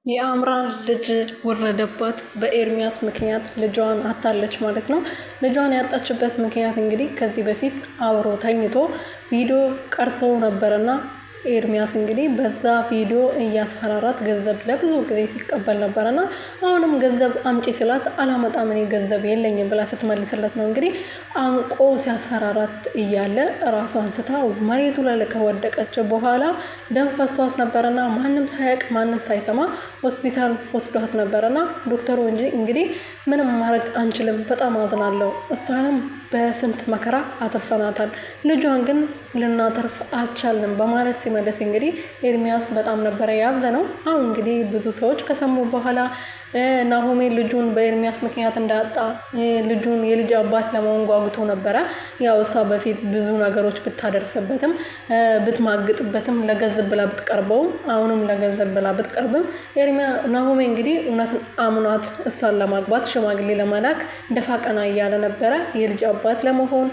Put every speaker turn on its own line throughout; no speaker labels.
የአምራን ልጅ ወረደባት በኤርሚያስ ምክንያት ልጇን አጣለች ማለት ነው። ልጇን ያጣችበት ምክንያት እንግዲህ ከዚህ በፊት አብሮ ተኝቶ ቪዲዮ ቀርጸው ነበርና ኤርሚያስ እንግዲህ በዛ ቪዲዮ እያስፈራራት ገንዘብ ለብዙ ጊዜ ሲቀበል ነበርና አሁንም ገንዘብ አምጪ ስላት አላመጣም እኔ ገንዘብ የለኝም ብላ ስትመልስለት ነው እንግዲህ አንቆ ሲያስፈራራት እያለ ራሷን ስታ መሬቱ ላይ ከወደቀች በኋላ ደም ፈሷት ነበርና ማንም ሳያውቅ ማንም ሳይሰማ ሆስፒታል ወስዷት ነበርና ዶክተሩ እንግዲህ ምንም ማድረግ አንችልም፣ በጣም አዝናለሁ፣ እሷንም በስንት መከራ አትርፈናታል፣ ልጇን ግን ልናተርፍ አልቻልንም በማለት ሲመለስ እንግዲህ ኤርሚያስ በጣም ነበረ ያዘነው። አሁን እንግዲህ ብዙ ሰዎች ከሰሙ በኋላ ናሆሜ ልጁን በኤርሚያስ ምክንያት እንዳጣ ልጁን የልጅ አባት ለመሆን ጓጉቶ ነበረ። ያው እሷ በፊት ብዙ ነገሮች ብታደርስበትም ብትማግጥበትም ለገንዘብ ብላ ብትቀርበውም አሁንም ለገንዘብ ብላ ብትቀርብም ናሆሜ እንግዲህ እውነትን አምኗት እሷን ለማግባት ሽማግሌ ለመላክ ደፋ ቀና እያለ ነበረ። የልጅ አባት ለመሆን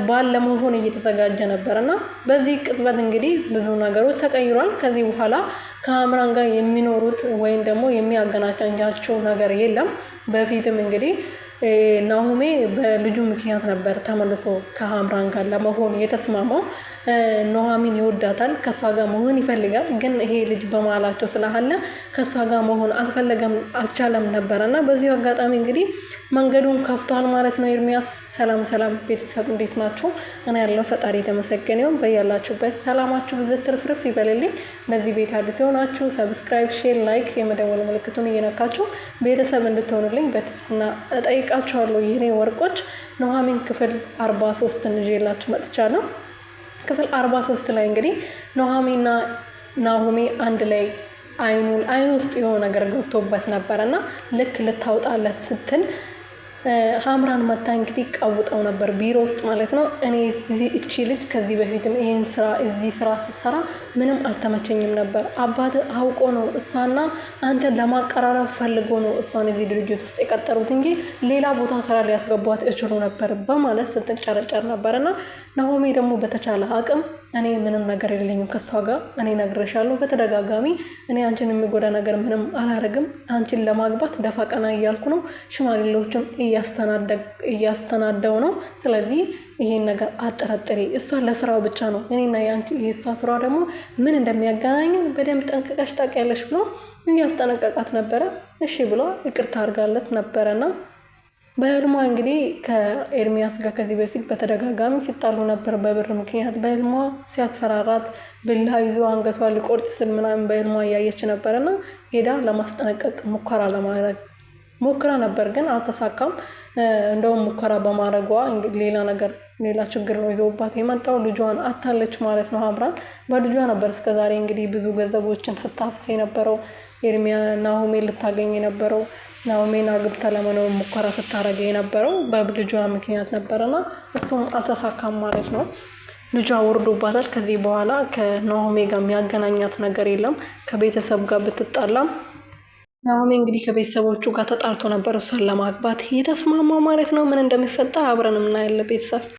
ባል ለመሆን እየተዘጋጀ ነበርና በዚህ ቅጽበት እንግዲህ ብዙ ነገሮች ተቀይሯል። ከዚህ በኋላ ከአምራን ጋር የሚኖሩት ወይም ደግሞ የሚያገናኛቸው ነገር የለም። በፊትም እንግዲህ ናሆሜ በልጁ ምክንያት ነበር ተመልሶ ከአምራን ጋር ለመሆን የተስማማው። ኑሐሚን ይወዳታል፣ ከሷ ጋር መሆን ይፈልጋል። ግን ይሄ ልጅ በመሀላቸው ስላለ ከሷ ጋር መሆን አልቻለም ነበርና በዚሁ አጋጣሚ እንግዲህ መንገዱን ከፍቷል ማለት ነው ኤርሚያስ። ሰላም ሰላም ቤተሰብ እንዴት ናችሁ? እኔ ያለው ፈጣሪ የተመሰገነ ይሁን። በያላችሁበት ሰላማችሁ ብዝት ትርፍርፍ ይበልልኝ። ለዚህ ቤት አዲስ የሆናችሁ ሰብስክራይብ፣ ሼር፣ ላይክ የመደወል ምልክቱን እየነካችሁ ቤተሰብ እንድትሆኑልኝ በትህትና እጠይቃችኋለሁ። የኔ ወርቆች ኑሐሚን ክፍል 43 ይዤላችሁ መጥቻለሁ። ክፍል 43 ላይ እንግዲህ ኑሐሚንና ናሆሜ አንድ ላይ አይኑ ውስጥ የሆነ ነገር ገብቶበት ነበርና ልክ ልታውጣለት ስትል አምራን መታ እንግዲህ ቀውጠው ነበር ቢሮ ውስጥ ማለት ነው። እኔ እቺ ልጅ ከዚህ በፊትም ይሄን ስራ እዚህ ስራ ስትሰራ ምንም አልተመቸኝም ነበር። አባት አውቆ ነው እሷና አንተ ለማቀራረብ ፈልጎ ነው እሷን እዚህ ድርጅት ውስጥ የቀጠሩት እንጂ ሌላ ቦታ ስራ ሊያስገቧት እችሉ ነበር በማለት ስትጨረጨር ነበርና ናሆሜ ደግሞ በተቻለ አቅም እኔ ምንም ነገር የለኝም ከሷ ጋር እኔ ነግሬሻለሁ በተደጋጋሚ እኔ አንቺን የሚጎዳ ነገር ምንም አላረግም፣ አንቺን ለማግባት ደፋ ቀና እያልኩ ነው፣ ሽማግሌዎችን እያስተናደው ነው። ስለዚህ ይሄን ነገር አጠራጥሪ፣ እሷ ለስራው ብቻ ነው፣ እኔና የእሷ ስራ ደግሞ ምን እንደሚያገናኘን በደንብ ጠንቅቀሽ ታውቂያለሽ ብሎ እያስጠነቀቃት ነበረ። እሺ ብሎ ይቅርታ አድርጋለት ነበረና በህልሟ እንግዲህ ከኤርሚያስ ጋር ከዚህ በፊት በተደጋጋሚ ሲጣሉ ነበር በብር ምክንያት። በህልሟ ሲያስፈራራት ብላ ይዞ አንገቷን ሊቆርጥ ስል ምናምን በህልሟ እያየች ነበርና ሄዳ ለማስጠነቀቅ ሙከራ ለማድረግ ሞክራ ነበር፣ ግን አልተሳካም። እንደውም ሙከራ በማድረጓ ሌላ ችግር ነው ይዞባት የመጣው። ልጇን አታለች ማለት ነው አምራን። በልጇ ነበር እስከዛሬ እንግዲህ ብዙ ገንዘቦችን ስታፍስ የነበረው ናሆሜ ልታገኝ የነበረው ናሆሜን አግብታ ለመኖር ሙከራ ስታደርግ የነበረው በልጇ ምክንያት ነበርና እሱም አልተሳካም ማለት ነው። ልጇ ወርዶባታል። ከዚህ በኋላ ከናሆሜ ጋር የሚያገናኛት ነገር የለም። ከቤተሰብ ጋር ብትጣላም ናሆሜ እንግዲህ ከቤተሰቦቹ ጋር ተጣልቶ ነበር እሷን ለማግባት የተስማማው ማለት ነው። ምን እንደሚፈጠር አብረን እናያለን ቤተሰብ